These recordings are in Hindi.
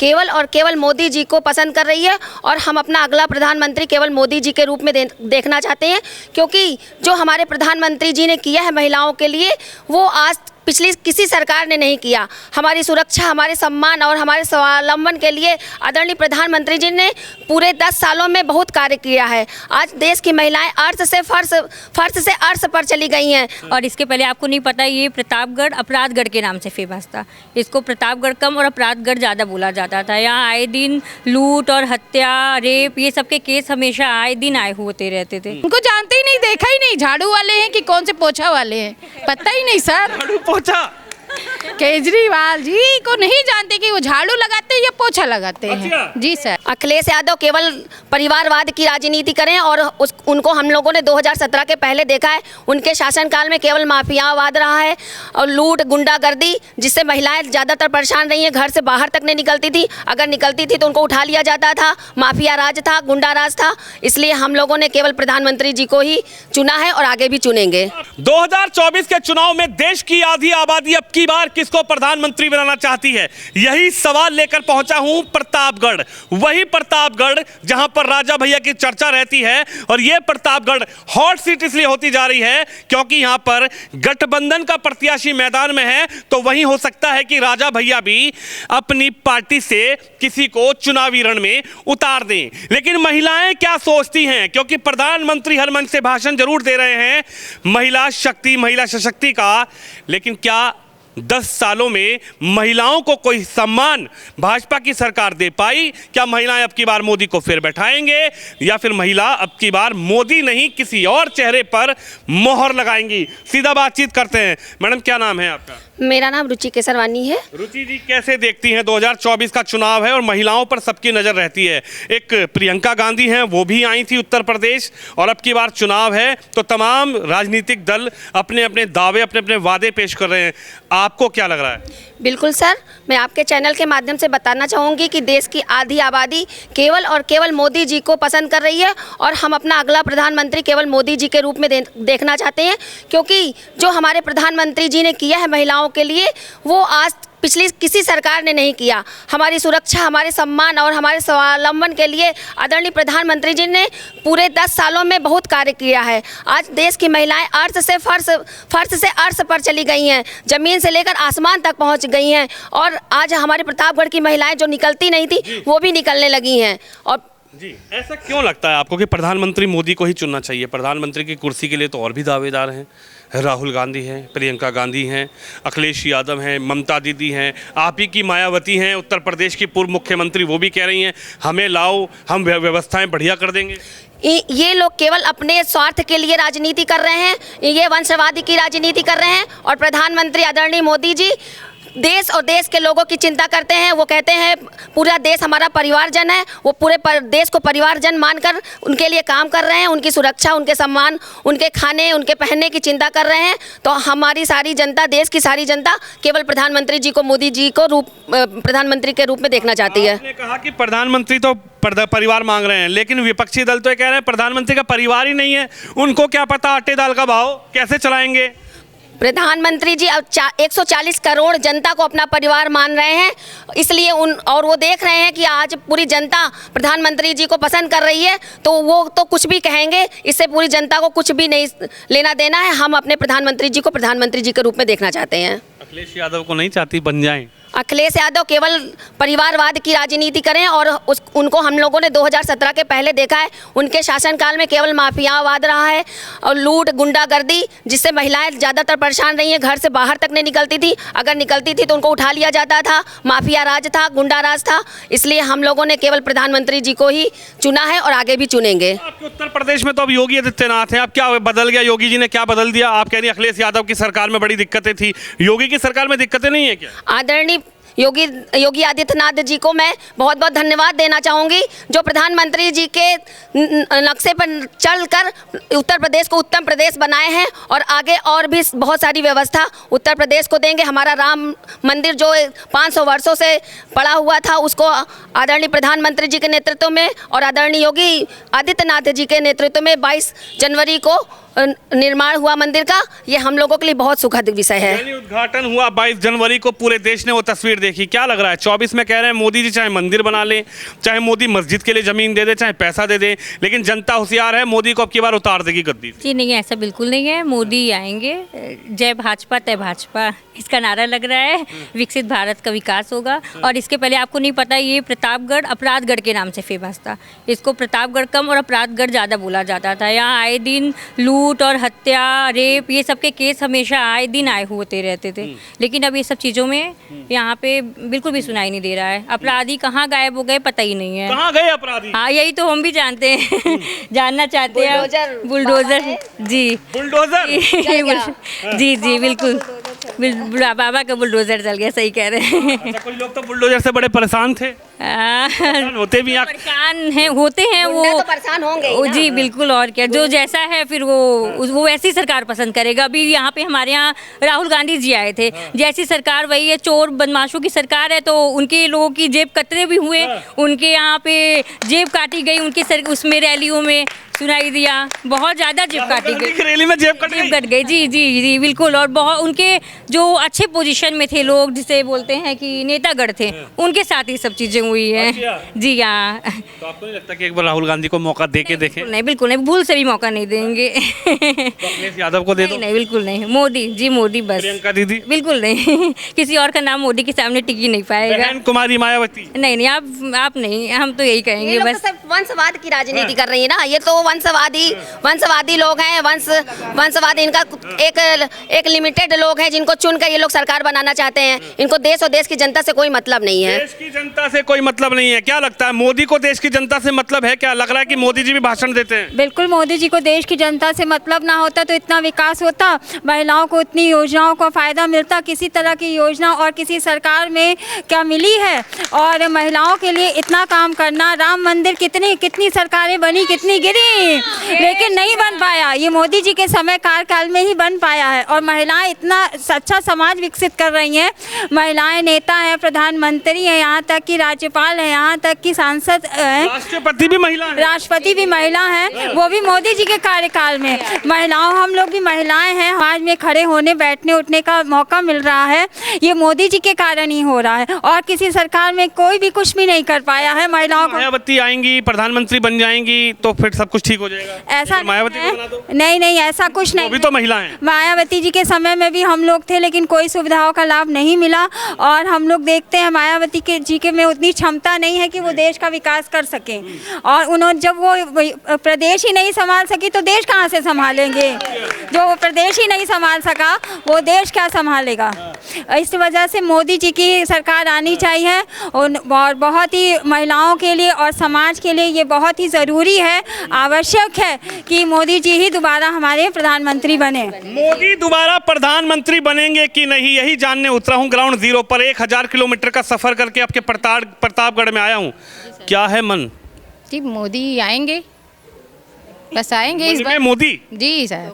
केवल और केवल मोदी जी को पसंद कर रही है और हम अपना अगला प्रधानमंत्री केवल मोदी जी के रूप में देखना चाहते हैं, क्योंकि जो हमारे प्रधानमंत्री जी ने किया है महिलाओं के लिए वो आज पिछली किसी सरकार ने नहीं किया। हमारी सुरक्षा, हमारे सम्मान और हमारे स्वावलंबन के लिए आदरणीय प्रधानमंत्री जी ने पूरे 10 सालों में बहुत कार्य किया है। आज देश की महिलाएं अर्थ से फर्श से अर्श पर चली गई हैं। और इसके पहले आपको नहीं पता, ये प्रतापगढ़ अपराधगढ़ के नाम से फेमस था। इसको प्रतापगढ़ कम और अपराधगढ़ ज़्यादा बोला जाता था। यहाँ आए दिन लूट और हत्या, रेप, ये सब के केस हमेशा आए दिन आए होते रहते थे। उनको जानते ही नहीं, देखा ही नहीं, झाड़ू वाले हैं कि कौन से पोछा वाले हैं, पता ही नहीं सर। पोछा केजरीवाल जी को नहीं जानते कि वो झाड़ू लगाते हैं या पोछा लगाते हैं। अच्छा। जी सर। अखिलेश यादव केवल परिवारवाद की राजनीति करें और उनको हम लोगों ने 2017 के पहले देखा है। उनके शासनकाल में केवल माफियावाद रहा है और लूट, गुंडागर्दी, जिससे महिलाएं ज़्यादातर परेशान रही हैं। घर से बाहर तक नहीं निकलती थी, अगर निकलती थी तो उनको उठा लिया जाता था। माफिया राज था, गुंडा राज था। इसलिए हम लोगों ने केवल प्रधानमंत्री जी को ही चुना है और आगे भी चुनेंगे। 2024 के चुनाव में देश की आधी आबादी अब की बार किसको प्रधानमंत्री बनाना चाहती है, यही सवाल लेकर पहुंचा हूं प्रतापगढ़। वही प्रतापगढ़ जहां पर राजा भैया की चर्चा रहती है। और यह प्रतापगढ़ हॉट सीट इसलिए होती जा रही है क्योंकि यहां पर गठबंधन का प्रत्याशी मैदान में है। तो वहीं हो सकता है कि राजा भैया भी अपनी पार्टी से किसी को चुनावी रण में उतार दें। लेकिन महिलाएं क्या सोचती हैं, क्योंकि प्रधानमंत्री हर मंच से भाषण जरूर दे रहे हैं महिला शक्ति, महिला सशक्ति का, लेकिन क्या 10 सालों में महिलाओं को कोई सम्मान भाजपा की सरकार दे पाई? क्या महिलाएं अब की बार मोदी को फिर बैठाएंगे या फिर महिला अब की बार मोदी नहीं किसी और चेहरे पर मोहर लगाएंगी? सीधा बातचीत करते हैं। मैडम, क्या नाम है आपका? मेरा नाम रुचि केसरवानी है। रुचि जी, कैसे देखती हैं 2024 का चुनाव है और महिलाओं पर सबकी नज़र रहती है। एक प्रियंका गांधी हैं, वो भी आई थी उत्तर प्रदेश, और अब की बार चुनाव है तो तमाम राजनीतिक दल अपने अपने दावे, अपने अपने वादे पेश कर रहे हैं। आपको क्या लग रहा है? बिल्कुल सर, मैं आपके चैनल के माध्यम से बताना चाहूँगी कि देश की आधी आबादी केवल और केवल मोदी जी को पसंद कर रही है और हम अपना अगला प्रधानमंत्री केवल मोदी जी के रूप में देखना चाहते हैं, क्योंकि जो हमारे प्रधानमंत्री जी ने किया है महिलाओं के लिए वो आज पिछली किसी सरकार ने नहीं किया। हमारी सुरक्षा, हमारे सम्मान और हमारे स्वावलंबन के लिए आदरणीय प्रधानमंत्री जी ने पूरे 10 सालों में बहुत कार्य किया है। आज देश की महिलाएं अर्थ से फर्श से अर्श पर चली गई हैं, ज़मीन से लेकर आसमान तक पहुंच गई हैं। और आज हमारे प्रतापगढ़ की महिलाएं जो निकलती नहीं थी वो भी निकलने लगी हैं। और जी, ऐसा क्यों लगता है आपको कि प्रधानमंत्री मोदी को ही चुनना चाहिए? प्रधानमंत्री की कुर्सी के लिए तो और भी दावेदार हैं। राहुल गांधी हैं, प्रियंका गांधी हैं, अखिलेश यादव हैं, ममता दीदी हैं, आप ही की मायावती हैं, उत्तर प्रदेश की पूर्व मुख्यमंत्री, वो भी कह रही हैं हमें लाओ, हम व्यवस्थाएं बढ़िया कर देंगे। ये लोग केवल अपने स्वार्थ के लिए राजनीति कर रहे हैं, ये वंशवादी की राजनीति कर रहे हैं। और प्रधानमंत्री आदरणीय मोदी जी देश और देश के लोगों की चिंता करते हैं। वो कहते हैं पूरा देश हमारा परिवारजन है, वो पूरे देश को परिवारजन मानकर उनके लिए काम कर रहे हैं। उनकी सुरक्षा, उनके सम्मान, उनके खाने, उनके पहनने की चिंता कर रहे हैं। तो हमारी सारी जनता, देश की सारी जनता केवल प्रधानमंत्री जी को, मोदी जी को प्रधानमंत्री के रूप में देखना चाहती है। आपने कहा कि प्रधानमंत्री तो परिवार मांग रहे हैं, लेकिन विपक्षी दल तो ये कह रहे हैं प्रधानमंत्री का परिवार ही नहीं है। उनको क्या पता आटे दाल का भाव कैसे चलाएंगे? प्रधानमंत्री जी अब 140 करोड़ जनता को अपना परिवार मान रहे हैं, इसलिए और वो देख रहे हैं कि आज पूरी जनता प्रधानमंत्री जी को पसंद कर रही है, तो वो तो कुछ भी कहेंगे, इससे पूरी जनता को कुछ भी नहीं लेना देना है। हम अपने प्रधानमंत्री जी को प्रधानमंत्री जी के रूप में देखना चाहते हैं। अखिलेश यादव को नहीं चाहती बन जाएं? अखिलेश यादव केवल परिवारवाद की राजनीति करें और उनको हम लोगों ने 2017 के पहले देखा है। उनके शासनकाल में केवल माफियावाद रहा है और लूट, गुंडागर्दी, जिससे महिलाएं ज़्यादातर परेशान रही हैं। घर से बाहर तक नहीं निकलती थी, अगर निकलती थी तो उनको उठा लिया जाता था। माफिया राज था, गुंडा राज था। इसलिए हम लोगों ने केवल प्रधानमंत्री जी को ही चुना है और आगे भी चुनेंगे। आपके उत्तर प्रदेश में तो अब योगी आदित्यनाथ हैं, अब क्या बदल गया? योगी जी ने क्या बदल दिया? आप कह रही हैं अखिलेश यादव की सरकार में बड़ी दिक्कतें थी, योगी की सरकार में दिक्कतें नहीं है क्या? आदरणीय योगी आदित्यनाथ जी को मैं बहुत बहुत धन्यवाद देना चाहूँगी, जो प्रधानमंत्री जी के नक्शे पर चलकर उत्तर प्रदेश को उत्तम प्रदेश बनाए हैं और आगे और भी बहुत सारी व्यवस्था उत्तर प्रदेश को देंगे। हमारा राम मंदिर जो 500 वर्षों से पड़ा हुआ था, उसको आदरणीय प्रधानमंत्री जी के नेतृत्व में और आदरणीय योगी आदित्यनाथ जी के नेतृत्व में 22 जनवरी को निर्माण हुआ मंदिर का, ये हम लोगों के लिए बहुत सुखद विषय है। यानी उद्घाटन हुआ 22 जनवरी को, पूरे देश ने वो तस्वीर देखी। क्या लग रहा है 24 में कह रहे हैं मोदी जी चाहे मंदिर बना ले, चाहे मोदी मस्जिद के लिए जमीन दे दे, चाहे पैसा दे दे, लेकिन जनता होशियार है, मोदी को अब की बार उतार देगी गद्दी से। जी नहीं, ऐसा बिल्कुल नहीं है। मोदी आएंगे, जय भाजपा तय भाजपा इसका नारा लग रहा है। विकसित भारत का विकास होगा। और इसके पहले आपको नहीं पता, ये प्रतापगढ़ अपराधगढ़ के नाम से फेमस था। इसको प्रतापगढ़ कम और अपराधगढ़ ज़्यादा बोला जाता था। यहाँ आए दिन लूट और हत्या, रेप, ये सब के केस हमेशा आए दिन आए होते रहते थे। लेकिन अब ये सब चीज़ों में यहाँ पे बिल्कुल भी सुनाई नहीं दे रहा है। अपराधी कहाँ गायब हो गए पता ही नहीं है। कहाँ गए अपराधी? हाँ, यही तो हम भी जानते हैं जानना चाहते हैं। बुलडोजर जी, बुलडोजर जी जी बिल्कुल, बाबा का बुलडोजर चल गया, सही कह रहे हैं। अच्छा, कुछ लोग तो बुलडोजर से बड़े परेशान थे, परेशान होते भी हैं। परेशान हैं, होते हैं वो तो परेशान होंगे ही ना। जी बिल्कुल। और क्या, जो जैसा है फिर वो वैसी सरकार पसंद करेगा। अभी यहाँ पे हमारे यहाँ राहुल गांधी जी आए थे, जैसी सरकार वही है। चोर बदमाशों की सरकार है, तो उनके लोगों की जेब कतरे भी हुए, उनके यहाँ पे जेब काटी गई, उनके उसमें रैलियों में सुनाई दिया, बहुत ज़्यादा जेब काटी गई, रैली में जेब कट गई। जी जी जी बिल्कुल। और बहुत उनके जो अच्छे पोजीशन में थे लोग, जिसे बोलते हैं कि नेतागढ़ थे, उनके साथ ही सब चीज़ें हुई हैं। जी हाँ। तो आपको नहीं लगता कि एक बार राहुल गांधी को मौका दे के देखें? नहीं, बिल्कुल नहीं, भूल से भी मौका नहीं देंगे। तो अखिलेश यादव को दे दो? नहीं, बिल्कुल नहीं। मोदी जी, मोदी बस। प्रियंका दीदी? बिल्कुल नहीं किसी और का नाम मोदी के सामने टिक ही नहीं पाएगा। बहन कुमारी मायावती? नहीं नहीं, आप नहीं, हम तो यही कहेंगे ये लोग बस। तो सब वंशवाद की राजनीति कर रही है ना, ये तो वंशवादी लोग हैं। वंशवाद इनका एक लिमिटेड लोग हैं जिनको चुनकर ये लोग सरकार बनाना चाहते हैं। इनको देश और देश की जनता से कोई मतलब नहीं है। देश की जनता से कोई मतलब नहीं है। क्या लगता है मोदी को देश की जनता से मतलब है? क्या लग रहा है कि मोदी जी भी भाषण देते हैं? बिल्कुल, मोदी जी को देश की जनता से मतलब ना होता तो इतना विकास होता, महिलाओं को इतनी योजनाओं का फ़ायदा मिलता। किसी तरह की योजना और किसी सरकार में क्या मिली है? और महिलाओं के लिए इतना काम करना, राम मंदिर कितनी सरकारें बनी, कितनी गिरी, लेकिन नहीं बन पाया। ये मोदी जी के समय कार्यकाल में ही बन पाया है। और महिलाएं इतना अच्छा समाज विकसित कर रही हैं। महिलाएं नेता हैं, प्रधानमंत्री हैं, यहाँ तक कि राज्यपाल हैं, यहाँ तक कि सांसद हैं, राष्ट्रपति भी महिला है। राष्ट्रपति भी महिला हैं, वो भी मोदी जी के कार्यकाल में। महिलाओं, हम लोग भी महिलाएं हैं, समाज में खड़े होने बैठने उठने का मौका मिल रहा है, ये मोदी जी के कारण ही हो रहा है। और किसी सरकार में कोई भी कुछ भी नहीं कर पाया है महिलाओं को। मायावती आएंगी, प्रधानमंत्री बन जाएंगी तो फिर सब कुछ ठीक हो जाएगा? ऐसा मायावती नहीं को बना दो। है, नहीं ऐसा कुछ नहीं। अभी तो महिला हैं। मायावती जी के समय में भी हम लोग थे, लेकिन कोई सुविधाओं का लाभ नहीं मिला। और हम लोग देखते हैं मायावती जी के में उतनी क्षमता नहीं है कि वो देश का विकास कर सकें। और उन्होंने जब वो प्रदेश ही नहीं संभाल सकी तो देश कहाँ से संभालेंगे? जो वो प्रदेश ही नहीं संभाल सका वो देश क्या संभालेगा? इस वजह से मोदी जी की सरकार आनी चाहिए। और बहुत ही महिलाओं के लिए और समाज के लिए ये बहुत ही ज़रूरी है, आवश्यक है कि मोदी जी ही दोबारा हमारे प्रधानमंत्री बने। मोदी दोबारा प्रधानमंत्री बनेंगे कि नहीं, यही जानने उतरा हूँ ग्राउंड जीरो पर। 1000 किलोमीटर का सफर करके आपके प्रतापगढ़ में आया हूँ। क्या है मन? जी मोदी आएंगे, बस आएंगे इस मन में बार। मोदी? जी सर,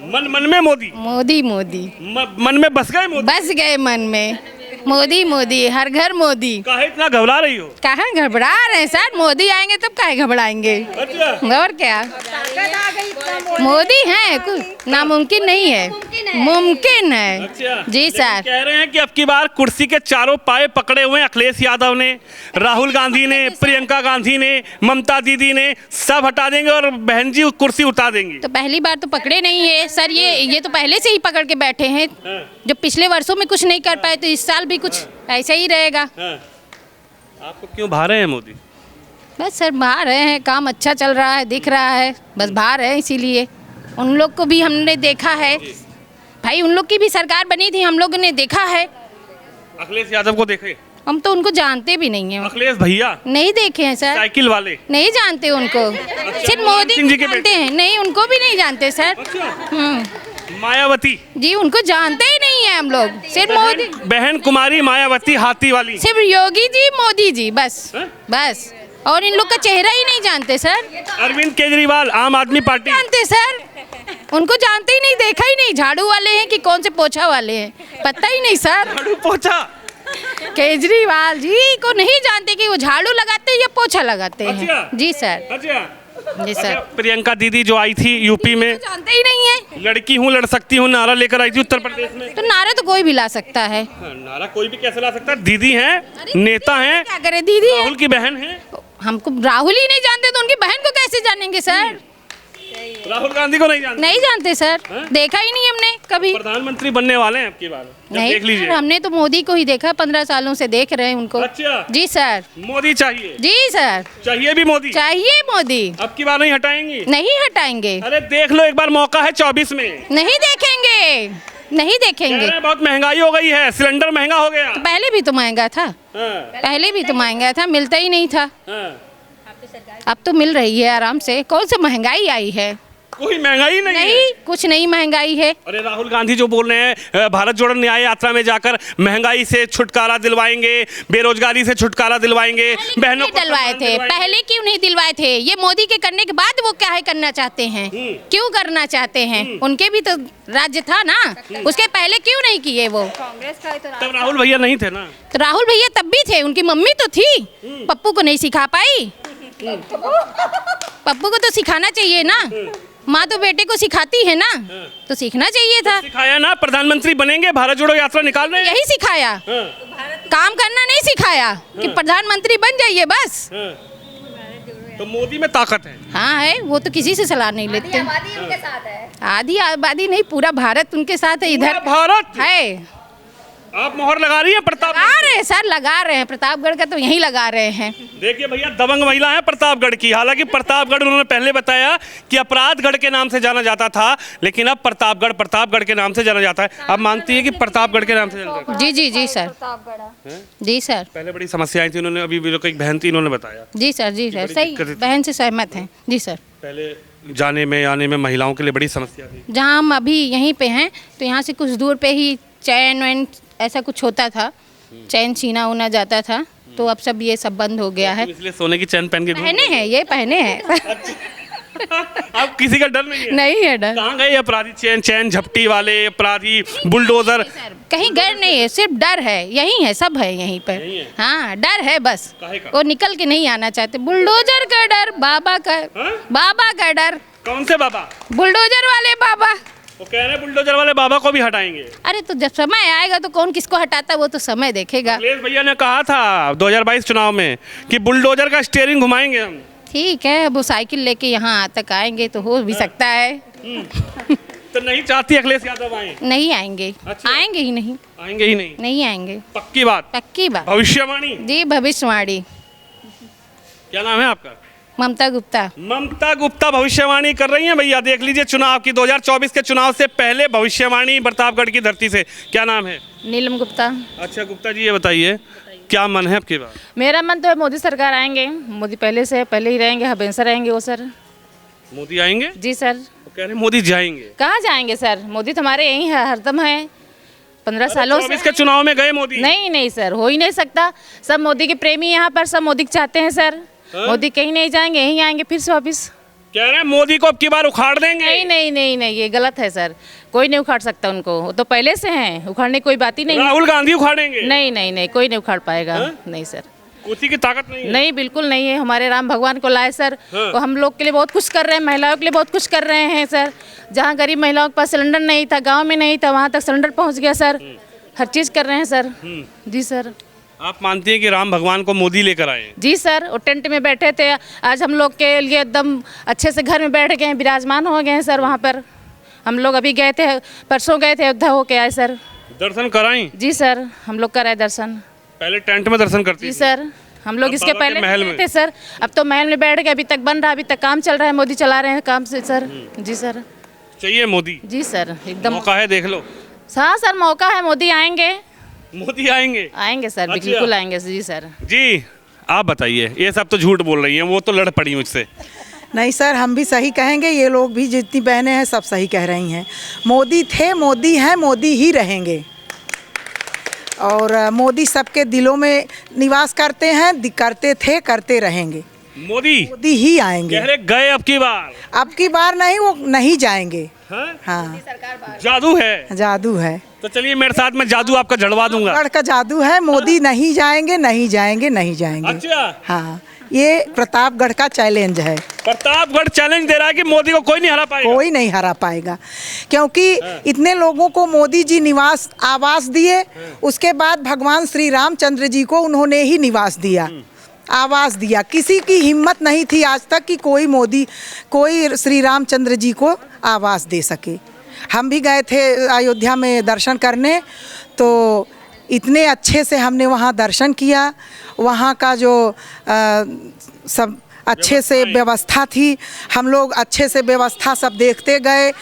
मन में मोदी? मोदी मन में बस गए मोदी? बस गए मन में। मोदी हर घर मोदी। काहे इतना घबरा रही हो? कहाँ घबरा रहे हैं सर? मोदी आएंगे तब काहे घबराएंगे? अच्छा। और क्या, मोदी है, कुछ नामुमकिन नहीं है, मुमकिन है। अच्छा। जी सर। कह रहे हैं कि अब की बार कुर्सी के चारों पाए पकड़े हुए हैं अखिलेश यादव ने, राहुल गांधी ने, प्रियंका गांधी ने, ममता दीदी ने, सब हटा देंगे और बहन जी कुर्सी उतार देंगी। तो पहली बार तो पकड़े नहीं है सर, ये तो पहले से ही पकड़ के बैठे हैं। जो पिछले वर्षों में कुछ नहीं कर पाए तो इस साल भी कुछ ऐसा ही रहेगा। आपको क्यों भा रहे हैं मोदी? बस सर बाहर हैं, काम अच्छा चल रहा है, दिख रहा है, बस बाहर है, इसीलिए। उन लोग को भी हमने देखा है भाई, उन लोग की भी सरकार बनी थी, हम लोगों ने देखा है। अखिलेश यादव को देखे? हम तो उनको जानते भी नहीं हैं। अखिलेश भैया नहीं देखे हैं सर, साइकिल वाले नहीं जानते उनको। सिर्फ मोदी सिंह जी के जानते हैं, नहीं उनको भी नहीं जानते सर। मायावती जी उनको जानते ही नहीं है हम लोग, सिर्फ मोदी। बहन कुमारी मायावती हाथी वाली, सिर्फ योगी जी, मोदी जी, बस। और इन लोग का चेहरा ही नहीं जानते सर। अरविंद केजरीवाल आम आदमी पार्टी जानते सर, उनको जानते ही नहीं, देखा ही नहीं। झाड़ू वाले हैं कि कौन से पोछा वाले हैं, पता ही नहीं सर। झाड़ू पोछा केजरीवाल जी को नहीं जानते कि वो झाड़ू लगाते हैं या पोछा लगाते हैं। अच्छा। जी सर। अच्छा, जी अच्छा, सर। प्रियंका दीदी जो आई थी यूपी में, जानते ही नहीं है। लड़की हूँ लड़ सकती हूँ नारा लेकर आई थी उत्तर प्रदेश में। तो नारा तो कोई भी ला सकता है। हाँ, नारा कोई भी कैसे ला सकता है? दीदी हैं, नेता हैं, क्या करे, दीदी है। राहुल की बहन है। हमको राहुल ही नहीं जानते तो उनकी बहन को कैसे जानेंगे सर? राहुल गांधी को नहीं जानते? नहीं जानते सर, देखा ही नहीं हमने कभी। प्रधानमंत्री बनने वाले हैं आपकी बार, नहीं देख लीजिए। सर, हमने तो मोदी को ही देखा, 15 सालों से देख रहे हैं उनको। अच्छा। जी सर। मोदी चाहिए? जी सर। चाहिए भी मोदी? चाहिए मोदी। अब की बार नहीं हटाएंगी? नहीं हटाएंगे। अरे देख लो एक बार, मौका है 24 में। नहीं देखेंगे, नहीं कह देखेंगे। रहे हैं बहुत महंगाई हो गई है, सिलेंडर महंगा हो गया। पहले भी तो महंगा था, हाँ, पहले भी तो महंगा था, मिलता ही नहीं था। हाँ। अब तो मिल रही है आराम से। कौन सी महंगाई आई है? कोई महंगाई नहीं है। नहीं, कुछ नहीं महंगाई है। अरे राहुल गांधी जो बोल रहे हैं भारत जोड़ो न्याय यात्रा में जाकर महंगाई से छुटकारा दिलवाएंगे, बेरोजगारी से छुटकारा दिलवाएंगे, बहनों को दिलवाए सम्मान थे, दिलवाएंगे। पहले क्यों नहीं दिलवाए थे? ये मोदी के करने के बाद वो क्या है करना चाहते हैं? क्यों करना चाहते हैं? उनके भी तो राज्य था ना, उसके पहले क्यों नहीं किए वो? तब राहुल भैया नहीं थे ना? तो राहुल भैया तब भी थे, उनकी मम्मी तो थी, पप्पू को नहीं सिखा पाई। पप्पू को तो सिखाना चाहिए ना, माँ तो बेटे को सिखाती है ना, तो सीखना चाहिए था। सिखाया ना, प्रधानमंत्री बनेंगे, भारत जोड़ो यात्रा निकाल रहे हैं। यही सिखाया, हाँ, काम करना नहीं सिखाया कि प्रधानमंत्री बन जाइए बस। हाँ। तो मोदी में ताकत है। हाँ है, वो तो किसी से सलाह नहीं लेते। आबादी उनके साथ है। आधी आबादी नहीं, पूरा भारत उनके साथ है। इधर पूरा भारत है। आप मोहर लगा रही हैं प्रताप? लगा रहे हैं सर, लगा रहे हैं। प्रतापगढ़ का तो यहीं लगा रहे हैं। देखिए भैया, दबंग महिला है प्रतापगढ़ की। हालांकि प्रतापगढ़ उन्होंने पहले बताया कि अपराधगढ़ के नाम से जाना जाता था, लेकिन अब प्रतापगढ़ के नाम से जाना जाता है। अब मानती है कि प्रतापगढ़ के नाम से जाना जाता है? जी जी जी सर, जी सर, पहले बड़ी समस्याएं थी, उन्होंने अभी भी एक बहन थी, इन्होंने बताया जी सर, जी सर, सही, दिक्कत थी। बहन से सहमत हैं। जी सर। पहले जाने में आने में महिलाओं के लिए बड़ी समस्या थी। जहाँ हम अभी यहीं पे हैं, तो यहाँ से कुछ दूर पे ही चैन वैन ऐसा कुछ होता था, चैन छीना उना जाता था, तो अब सब ये सब बंद हो गया है। इसलिए सोने की चैन पहन के घूम पहने हैं, ये पहने हैं। अब किसी का डर नहीं है? नहीं है डर। कहाँ गए अपराधी? चैन झपटी वाले अपराधी, बुलडोजर? कहीं डर नहीं है, सिर्फ डर है। यही है, सब है यहीं पर। यहीं है? हाँ, डर है बस। काहे का? वो निकल के नहीं आना चाहते। बुलडोजर का डर, बाबा का, हाँ? बाबा का डर, कौन से बाबा? बुलडोजर वाले बाबा। वो कह रहे हैं बुलडोजर वाले बाबा को भी हटाएंगे। अरे तो जब समय आएगा तो कौन किसको हटाता, वो तो समय देखेगा। अखिलेश भैया ने कहा था 2022 चुनाव में कि बुलडोजर का स्टीयरिंग घुमाएंगे हम। ठीक है, अब वो साइकिल लेके यहाँ तक आएंगे तो हो भी सकता है। तो नहीं चाहती अखिलेश यादव आए? नहीं आएंगे। अच्छा। आएंगे ही नहीं, आएंगे ही नहीं? नहीं आएंगे, पक्की बात? पक्की बात। भविष्यवाणी? जी, भविष्यवाणी। क्या नाम है आपका? ममता गुप्ता। ममता गुप्ता भविष्यवाणी कर रही हैं भैया। देख लीजिए चुनाव की, 2024 के चुनाव से पहले भविष्यवाणी प्रतापगढ़ की धरती से। क्या नाम है? नीलम गुप्ता। अच्छा गुप्ता जी, ये बताइए क्या मन है आपकी बात? मेरा मन तो है मोदी सरकार आएंगे, मोदी पहले से पहले ही रहेंगे, हमेशा रहेंगे वो सर। मोदी आएंगे? जी सर। वो कह रहे हैं मोदी जाएंगे। कहाँ जाएंगे सर, मोदी तो हमारे यहीं है, हरदम है, 15 सालों से। 24 के चुनाव में गए मोदी? नहीं नहीं सर, हो ही नहीं सकता। सब मोदी के प्रेमी यहाँ पर, सब मोदी को चाहते हैं सर। मोदी कहीं नहीं जाएंगे, यहीं आएंगे फिर से वापिस। कह रहे हैं मोदी को अब की बार उखाड़ देंगे। नहीं नहीं नहीं नहीं, ये गलत है सर, कोई नहीं उखाड़ सकता उनको, वो तो पहले से हैं, उखाड़ने की कोई बात ही नहीं। राहुल गांधी उखाड़ेंगे? नहीं नहीं नहीं, कोई नहीं उखाड़ पाएगा। नहीं सर, कुर्सी की ताकत नहीं है? नहीं, बिल्कुल नहीं है। हमारे राम भगवान को लाए सर, वो हम लोग के लिए बहुत कुछ कर रहे हैं, महिलाओं के लिए बहुत कुछ कर रहे हैं सर। जहाँ गरीब महिलाओं के पास सिलेंडर नहीं था, गांव में नहीं था, वहाँ तक सिलेंडर पहुँच गया सर। हर चीज़ कर रहे हैं सर। जी सर। आप मानती हैं कि राम भगवान को मोदी लेकर आए? जी सर, वो टेंट में बैठे थे, आज हम लोग के लिए एकदम अच्छे से घर में बैठ गए हैं, विराजमान हो गए हैं सर। वहाँ पर हम लोग अभी गए थे, परसों गए थे, अयोध्या होके आए सर। दर्शन कराएं? जी सर, हम लोग कराए दर्शन। पहले टेंट में दर्शन करती जी थी? सर, हम लोग अब इसके बाबा के पहले महल गए में? थे सर, अब तो महल में बैठ गए, अभी तक बन रहा, अभी तक काम चल रहा है, मोदी चला रहे हैं काम से सर। जी सर। चाहिए मोदी? जी सर, एकदम। मौका है, देख लो। हाँ सर, मौका है, मोदी आएंगे। मोदी आएंगे? आएंगे सर, अच्छा। बिल्कुल आएंगे जी सर। जी आप बताइए, ये सब तो झूठ बोल रही हैं, वो तो लड़ पड़ी मुझसे। नहीं सर, हम भी सही कहेंगे, ये लोग भी जितनी बहनें हैं सब सही कह रही हैं। मोदी थे, मोदी हैं, मोदी ही रहेंगे। और मोदी सबके दिलों में निवास करते हैं, करते थे, करते रहेंगे। मोदी ही आएंगे। कह रहे गए अब की बार। अब की बार नहीं, वो नहीं जाएंगे। हाँ? हाँ, जादू है। जादू है, तो चलिए मेरे साथ में जादू आपका झड़वा दूंगा। गढ़ का जादू है। मोदी नहीं जाएंगे, नहीं जाएंगे, नहीं जाएंगे। अच्छा, हाँ, ये प्रतापगढ़ का चैलेंज है। प्रतापगढ़ चैलेंज दे रहा है कि मोदी को कोई नहीं हरा पाएगा। कोई नहीं हरा पाएगा, क्योंकि इतने लोगों को मोदी जी निवास आवास दिए, उसके बाद भगवान श्री रामचंद्र जी को उन्होंने ही निवास दिया, आवास दिया। किसी की हिम्मत नहीं थी आज तक कि कोई श्री रामचंद्र जी को आवास दे सके। हम भी गए थे अयोध्या में दर्शन करने, तो इतने अच्छे से हमने वहाँ दर्शन किया। वहाँ का जो सब अच्छे से व्यवस्था थी, हम लोग अच्छे से व्यवस्था सब देखते गए।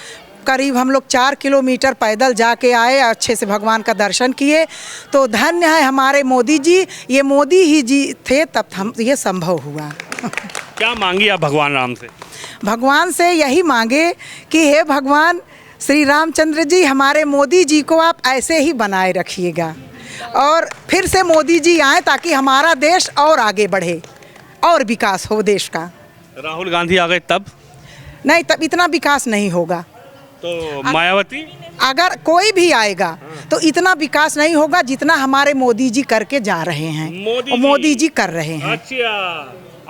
करीब हम लोग 4 किलोमीटर पैदल जाके आए, अच्छे से भगवान का दर्शन किए। तो धन्य है हमारे मोदी जी, ये मोदी ही जी थे तब हम ये संभव हुआ। क्या मांगी आप भगवान राम से? भगवान से यही मांगे कि हे भगवान श्री रामचंद्र जी, हमारे मोदी जी को आप ऐसे ही बनाए रखिएगा और फिर से मोदी जी आए ताकि हमारा देश और आगे बढ़े और विकास हो देश का। राहुल गांधी आ गए तब? नहीं, तब इतना विकास नहीं होगा। तो मायावती? अगर कोई भी आएगा तो इतना विकास नहीं होगा जितना हमारे मोदी जी करके जा रहे हैं। मोदी जी कर रहे हैं। अच्छा,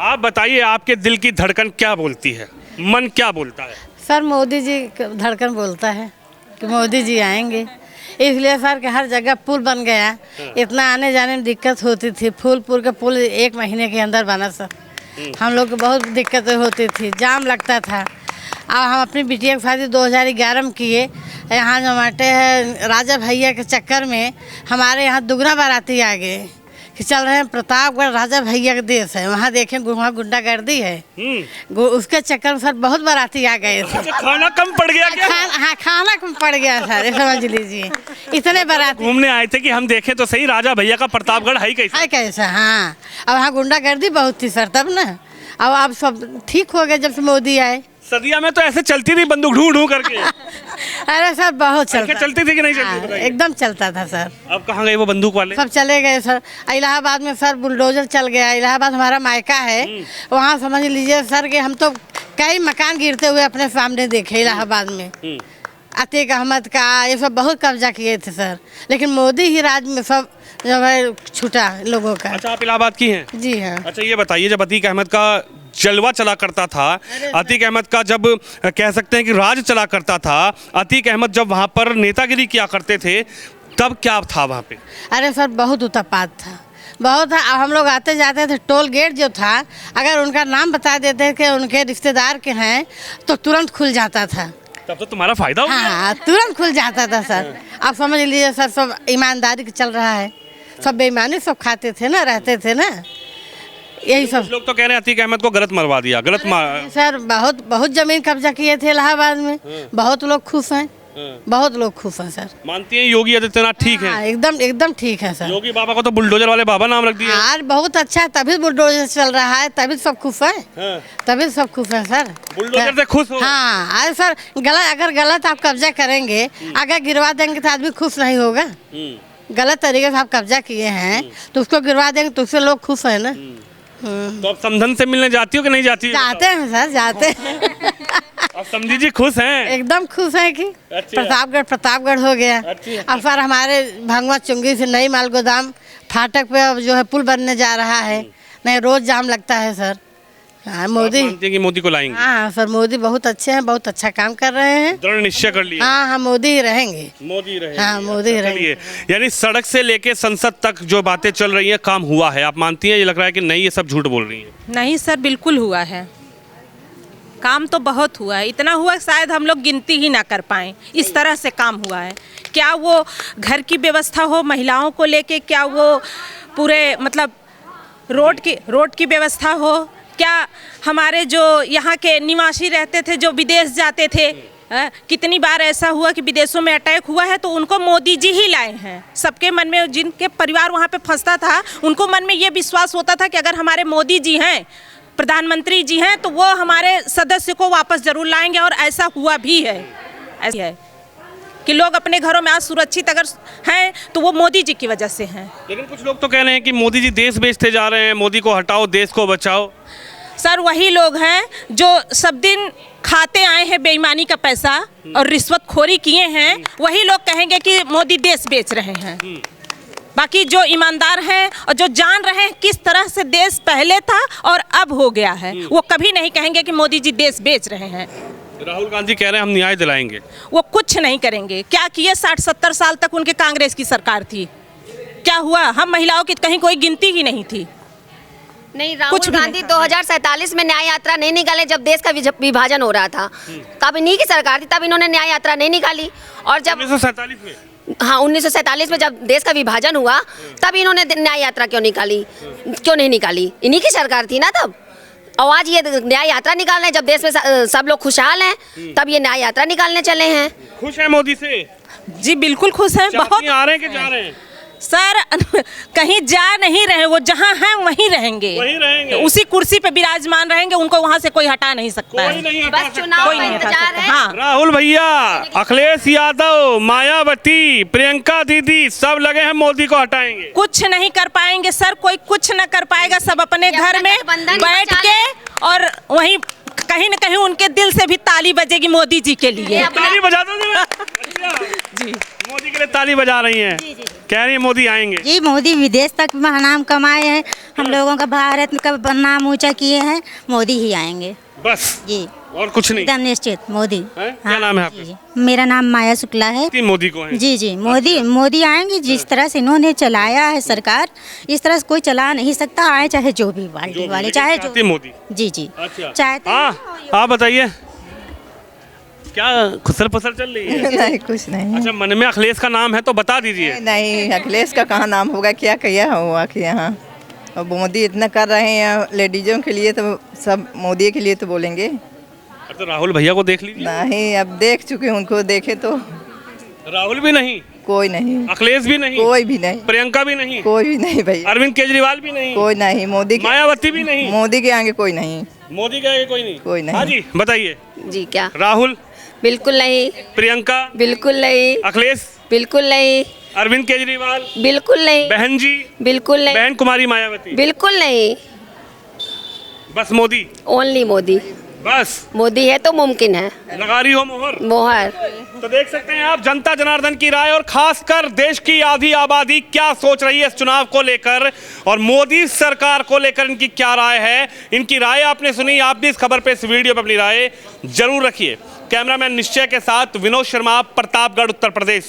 आप बताइए, आपके दिल की धड़कन क्या बोलती है, मन क्या बोलता है? सर, मोदी जी धड़कन बोलता है कि मोदी जी आएंगे, इसलिए सर कि हर जगह पुल बन गया। इतना आने जाने में दिक्कत होती थी। फूलपुर का पुल 1 महीने के अंदर बना सर। हम लोग को बहुत दिक्कतें होती थी, जाम लगता था। अब हम अपनी बिटिया की शादी 2011 में किए। यहाँ जमाटे हैं राजा भैया के चक्कर में हमारे यहाँ दुगना बाराती आ गए कि चल रहे हैं प्रतापगढ़, राजा भैया का देश है, वहाँ देखें वहाँ गुंडागर्दी है। उसके चक्कर में सर बहुत बाराती आ गए थे। खाना कम पड़ गया क्या? हाँ, खाना कम पड़ गया सर, ये समझ लीजिए। इतने बाराती घूमने आए थे कि हम देखें तो सही राजा भैया का प्रतापगढ़ है कैसा? है कैसा। हाँ, अब वहाँ गुंडागर्दी बहुत थी सर तब ना। अब सब ठीक हो गया जब से मोदी आए। सदिया में तो ऐसे चलती थी बंदूक ढूंढ करके। अरे सर बहुत चलती थी कि नहीं चलती? हाँ, एकदम चलता था सर। अब कहाँ गए वो बंदूक वाले? सब चले गए सर। इलाहाबाद में सर बुलडोजर चल गया। इलाहाबाद हमारा मायका है, वहाँ समझ लीजिए सर कि हम तो कई मकान गिरते हुए अपने सामने देखे इलाहाबाद में। अतीक अहमद का ये सब बहुत कब्जा किए थे सर, लेकिन मोदी ही राज में सब जो है छूटा लोगों का। अच्छा, आप इलाहाबाद की हैं? जी हाँ। अच्छा, ये बताइए, जब अतीक अहमद का जलवा चला करता था, अतीक अहमद का जब कह सकते हैं कि राज चला करता था, अतीक अहमद जब वहाँ पर नेतागिरी किया करते थे, तब क्या था वहाँ पे? अरे सर बहुत उत्पात था, बहुत था। हम लोग आते जाते थे, टोल गेट जो था अगर उनका नाम बता देते कि उनके रिश्तेदार के हैं तो तुरंत खुल जाता था। तब तो तुम्हारा फायदा हो गया। हाँ, तुरंत खुल जाता था सर। आप समझ लीजिए सर, सब ईमानदारी के चल रहा है, सब बेईमानी सब खाते थे ना, रहते थे ना, यही सब। लोग तो कह रहे हैं अतीक अहमद को गलत मरवा दिया, गलत सर बहुत जमीन कब्जा किए थे इलाहाबाद में। बहुत लोग खुश हैं, बहुत लोग खुश हैं सर। मानती हैं योगी आदित्यनाथ ठीक है? एकदम ठीक है सर। योगी बाबा को तो बुलडोजर वाले बाबा नाम रख दिया। यार बहुत अच्छा है, तभी बुलडोजर चल रहा है, तभी सब खुश है। तभी सब खुश है सर। बुलडोजर से खुश हो? हाँ, अरे सर अगर गलत आप कब्जा करेंगे, अगर गिरवा देंगे तो आदमी खुश नहीं होगा। गलत तरीके से आप कब्जा किए हैं तो उसको गिरवा देंगे तो उससे लोग खुश है ना। तो अब समधन से मिलने जाती हो कि नहीं जाती? जाते हैं सर, जाते हैं। अब समझी जी खुश हैं? एकदम खुश हैं कि अच्छा। प्रतापगढ़ हो गया। अच्छा। अब सर हमारे भंगवा चुंगी से नई माल गोदाम फाटक पे अब जो है पुल बनने जा रहा है, नहीं रोज जाम लगता है सर। हाँ, मोदी कि मोदी को लाएंगे? हाँ सर, मोदी बहुत अच्छे हैं, बहुत अच्छा काम कर रहे हैं। दृढ़ निश्चय कर लिया? हाँ, मोदी ही रहेंगे। मोदी रहेंगे? हाँ, मोदी ही रहेंगे। यानी सड़क से लेके संसद तक जो बातें चल रही हैं, काम हुआ है? आप मानती हैं? ये लग रहा है कि नहीं, ये सब झूठ बोल रही हैं? नहीं सर, बिल्कुल हुआ है, काम तो बहुत हुआ है। इतना हुआ शायद हम लोग गिनती ही ना कर पाएँ, इस तरह से काम हुआ है। क्या वो घर की व्यवस्था हो महिलाओं को लेके, क्या वो पूरे मतलब रोड की व्यवस्था हो, क्या हमारे जो यहाँ के निवासी रहते थे जो विदेश जाते थे, कितनी बार ऐसा हुआ कि विदेशों में अटैक हुआ है तो उनको मोदी जी ही लाए हैं। सबके मन में, जिनके परिवार वहाँ पे फंसता था, उनको मन में ये विश्वास होता था कि अगर हमारे मोदी जी हैं, प्रधानमंत्री जी हैं, तो वो हमारे सदस्य को वापस जरूर लाएंगे। और ऐसा हुआ भी है। ऐसा है कि लोग अपने घरों में आज सुरक्षित अगर हैं तो वो मोदी जी की वजह से हैं। लेकिन कुछ लोग तो कह रहे हैं कि मोदी जी देश बेचते जा रहे हैं, मोदी को हटाओ, देश को बचाओ। सर वही लोग हैं जो सब दिन खाते आए हैं बेईमानी का पैसा और रिश्वतखोरी किए हैं, वही लोग कहेंगे कि मोदी देश बेच रहे हैं। बाकी जो ईमानदार हैं और जो जान रहे हैं किस तरह से देश पहले था और अब हो गया है, वो कभी नहीं कहेंगे कि मोदी जी देश बेच रहे हैं। राहुल गांधी कह रहे हैं हम न्याय दिलाएंगे। वो कुछ नहीं करेंगे। क्या किए 60-70 साल तक उनके कांग्रेस की सरकार थी, क्या हुआ? हम महिलाओं की कहीं कोई गिनती ही नहीं थी। नहीं, राहुल गांधी 2047 में न्याय यात्रा नहीं निकाले जब देश का विभाजन हो रहा था, तब इन्हीं की सरकार थी, तब इन्होंने न्याय यात्रा नहीं निकाली। और जब 1947 में, हाँ 1947 में जब देश का विभाजन हुआ तब इन्होंने न्याय यात्रा क्यों नहीं निकाली? इन्हीं की सरकार थी ना तब। और आज ये न्याय यात्रा निकाल रहे हैं जब देश में सब लोग खुशहाल हैं, तब ये न्याय यात्रा निकालने चले हैं। खुश है मोदी से? जी बिल्कुल खुश हैं। बहुत आ रहे हैं कि जा रहे हैं? सर कहीं जा नहीं रहे, वो जहाँ हैं वहीं रहेंगे, उसी कुर्सी पे विराजमान रहेंगे, उनको वहाँ से कोई हटा नहीं सकता है। बस चुनाव का इंतजार है। हाँ। राहुल भैया, अखिलेश यादव, मायावती, प्रियंका दीदी सब लगे हैं मोदी को हटाएंगे। कुछ नहीं कर पाएंगे सर, कोई कुछ न कर पाएगा। सब अपने घर में बैठ के और वहीं कहीं न कहीं उनके दिल से भी ताली बजेगी मोदी जी के लिए। ताली बजा दो जी, मोदी के लिए ताली बजा रही हैं। कह रही है मोदी आएंगे। जी मोदी विदेश तक नाम कमाए हैं, हम लोगों का भारत का नाम ऊंचा किए हैं, मोदी ही आएंगे बस जी, और कुछ नहीं? एकदम निश्चित मोदी। क्या नाम है आपका? जी, मेरा नाम माया शुक्ला है। मोदी को है? जी मोदी आएंगे। जिस तरह से इन्होंने चलाया है सरकार, इस तरह से कोई चला नहीं सकता, आए चाहे जो भी पार्टी वाले, चाहे जो मोदी। जी चाहते। आप बताइए क्या खुसर फसर चल रही है? नहीं कुछ नहीं। अच्छा, मन में अखिलेश का नाम है तो बता दीजिए। नहीं अखिलेश का कहाँ नाम होगा, क्या किया हुआ कि यहाँ और मोदी इतना कर रहे हैं लेडीजों के लिए, तो सब मोदी के लिए तो बोलेंगे। तो राहुल भैया को देख लीजिए। नहीं अब देख चुके, उनको देखे तो। राहुल भी नहीं? कोई नहीं। अखिलेश भी नहीं? कोई भी नहीं। प्रियंका भी नहीं? कोई भी नहीं भाई। अरविंद केजरीवाल भी नहीं? कोई नहीं। मोदी, मायावती भी नहीं? मोदी के आगे कोई नहीं। मोदी के आगे कोई नहीं? कोई नहीं। हाँ जी बताइए। जी क्या? राहुल? बिल्कुल नहीं। प्रियंका? बिल्कुल नहीं। अखिलेश? बिल्कुल नहीं। अरविंद केजरीवाल? बिल्कुल नहीं। बहन जी? बिल्कुल नहीं। बहन कुमारी मायावती? बिल्कुल नहीं। बस मोदी? ओनली मोदी। बस मोदी है तो मुमकिन है। लगा रही हो मोहर? तो देख सकते हैं आप जनता जनार्दन की राय, और खासकर देश की आधी आबादी क्या सोच रही है इस चुनाव को लेकर और मोदी सरकार को लेकर इनकी क्या राय है। इनकी राय आपने सुनी, आप भी इस खबर पे, इस वीडियो पे अपनी राय जरूर रखिए। कैमरामैन निश्चय के साथ विनोद शर्मा, प्रतापगढ़, उत्तर प्रदेश से।